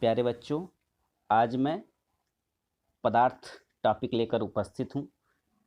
प्यारे बच्चों, आज मैं पदार्थ टॉपिक लेकर उपस्थित हूँ।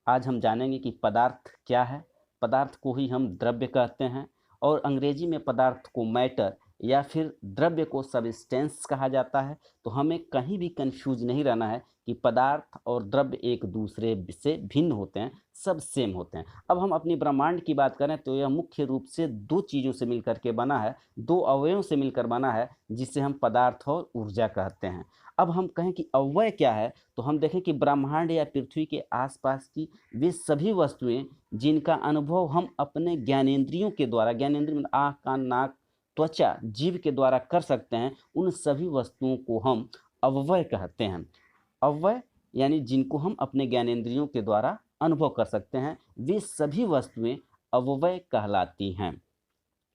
आज हम जानेंगे कि पदार्थ क्या है। पदार्थ को ही हम द्रव्य कहते हैं और अंग्रेजी में पदार्थ को मैटर या फिर द्रव्य को सब्सटेंस कहा जाता है। तो हमें कहीं भी कंफ्यूज नहीं रहना है कि पदार्थ और द्रव्य एक दूसरे से भिन्न होते हैं, सब सेम होते हैं। अब हम अपनी ब्रह्मांड की बात करें तो यह मुख्य रूप से दो चीज़ों से मिलकर के बना है, दो अवयवों से मिलकर बना है, जिसे हम पदार्थ और ऊर्जा कहते हैं। अब हम कहें कि अवयव क्या है, तो हम देखें कि ब्रह्मांड या पृथ्वी के आसपास की वे सभी वस्तुएं जिनका अनुभव हम अपने ज्ञानेंद्रियों के द्वारा, ज्ञानेंद्रिय मतलब आँख, कान, नाक, त्वचा, जीभ के द्वारा कर सकते हैं, उन सभी वस्तुओं को हम अवयव कहते हैं। अवयव यानी जिनको हम अपने ज्ञानेंद्रियों के द्वारा अनुभव कर सकते हैं, वे सभी वस्तुएं अवयव कहलाती हैं।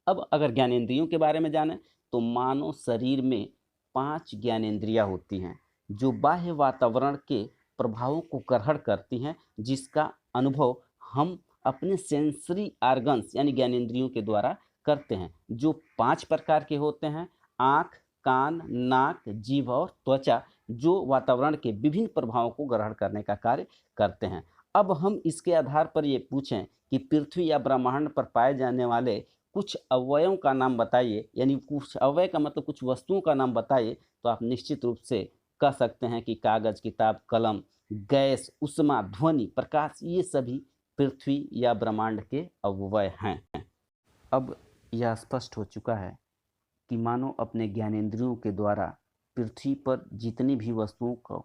अब अगर ज्ञानेंद्रियों के बारे में जानें तो मानव शरीर में 5 ज्ञानेंद्रियां होती हैं जो बाह्य वातावरण के प्रभावों को ग्रहण करती हैं, जिसका अनुभव हम अपने सेंसरी ऑर्गन्स यानी ज्ञानेंद्रियों के द्वारा करते हैं, जो 5 प्रकार के होते हैं। आँख, कान, नाक, जीभ और त्वचा, जो वातावरण के विभिन्न प्रभावों को ग्रहण करने का कार्य करते हैं। अब हम इसके आधार पर ये पूछें कि पृथ्वी या ब्रह्मांड पर पाए जाने वाले कुछ अवयवों का नाम बताइए, यानी कुछ अवयव का मतलब कुछ वस्तुओं का नाम बताइए, तो आप निश्चित रूप से कह सकते हैं कि कागज, किताब, कलम, गैस, उष्मा, ध्वनि, प्रकाश, ये सभी पृथ्वी या ब्रह्मांड के अवयव हैं। अब यह स्पष्ट हो चुका है कि मानव अपने ज्ञानेंद्रियों के द्वारा पृथ्वी पर जितनी भी वस्तुओं को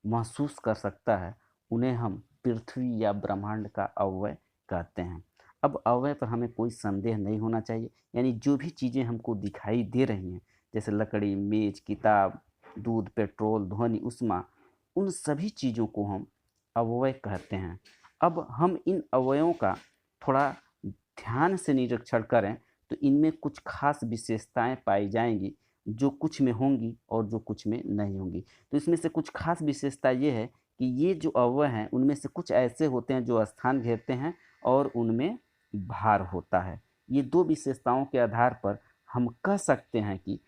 महसूस कर सकता है, उन्हें हम पृथ्वी या ब्रह्मांड का अवयव कहते हैं। अब अवयव पर हमें कोई संदेह नहीं होना चाहिए, यानी जो भी चीज़ें हमको दिखाई दे रही हैं, जैसे लकड़ी, मेज, किताब, दूध, पेट्रोल, ध्वनि, उष्मा, उन सभी चीज़ों को हम अवयव कहते हैं। अब हम इन अवयवों का थोड़ा ध्यान से निरीक्षण करें तो इनमें कुछ खास विशेषताएं पाई जाएंगी, जो कुछ में होंगी और जो कुछ में नहीं होंगी। तो इसमें से कुछ खास विशेषता ये है कि ये जो अवयव हैं उनमें से कुछ ऐसे होते हैं जो स्थान घेरते हैं और उनमें भार होता है। ये दो विशेषताओं के आधार पर हम कह सकते हैं कि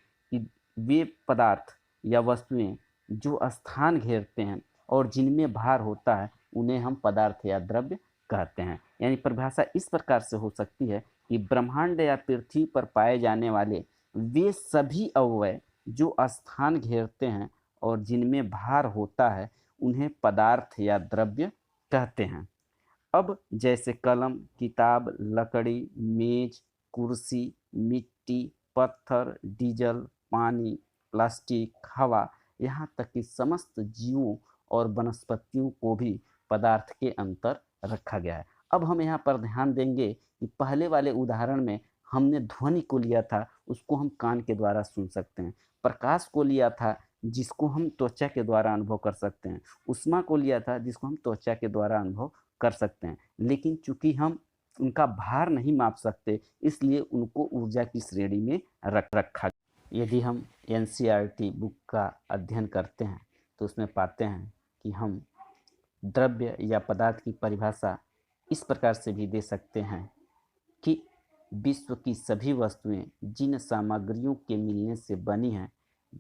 वे पदार्थ या वस्तुएं जो स्थान घेरते हैं और जिनमें भार होता है, उन्हें हम पदार्थ या द्रव्य कहते हैं। यानी परिभाषा इस प्रकार से हो सकती है कि ब्रह्मांड या पृथ्वी पर पाए जाने वाले वे सभी अवयव जो स्थान घेरते हैं और जिनमें भार होता है, उन्हें पदार्थ या द्रव्य कहते हैं। अब जैसे कलम, किताब, लकड़ी, मेज, कुर्सी, मिट्टी, पत्थर, डीजल, पानी, प्लास्टिक, हवा, यहाँ तक कि समस्त जीवों और वनस्पतियों को भी पदार्थ के अंतर रखा गया है। अब हम यहाँ पर ध्यान देंगे कि पहले वाले उदाहरण में हमने ध्वनि को लिया था, उसको हम कान के द्वारा सुन सकते हैं। प्रकाश को लिया था, जिसको हम त्वचा के द्वारा अनुभव कर सकते हैं। उष्मा को लिया था, जिसको हम त्वचा के द्वारा अनुभव कर सकते हैं। लेकिन चूंकि हम उनका भार नहीं माप सकते, इसलिए उनको ऊर्जा की श्रेणी में रखा। यदि हम एनसीईआरटी बुक का अध्ययन करते हैं तो उसमें पाते हैं कि हम द्रव्य या पदार्थ की परिभाषा इस प्रकार से भी दे सकते हैं कि विश्व की सभी वस्तुएं जिन सामग्रियों के मिलने से बनी हैं,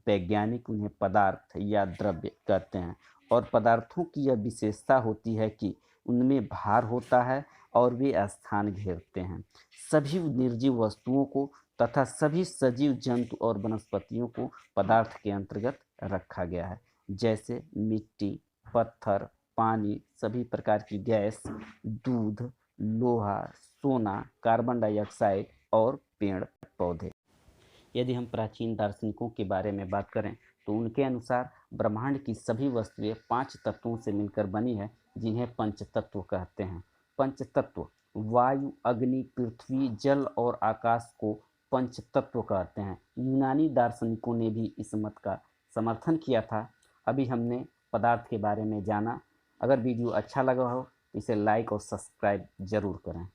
वैज्ञानिक उन्हें पदार्थ या द्रव्य कहते हैं। और पदार्थों की यह विशेषता होती है कि उनमें भार होता है और वे स्थान घेरते हैं। सभी निर्जीव वस्तुओं को तथा सभी सजीव जंतु और वनस्पतियों को पदार्थ के अंतर्गत रखा गया है, जैसे मिट्टी, पत्थर, पानी, सभी प्रकार की गैस, दूध, लोहा, सोना, कार्बन डाइऑक्साइड और पेड़ पौधे। यदि हम प्राचीन दार्शनिकों के बारे में बात करें तो उनके अनुसार ब्रह्मांड की सभी वस्तुएं 5 तत्वों से मिलकर बनी है, जिन्हें पंचतत्व कहते हैं। पंचतत्व वायु, अग्नि, पृथ्वी, जल और आकाश को पंचतत्व कहते हैं। यूनानी दार्शनिकों ने भी इस मत का समर्थन किया था। अभी हमने पदार्थ के बारे में जाना। अगर वीडियो अच्छा लगा हो तो इसे लाइक और सब्सक्राइब जरूर करें।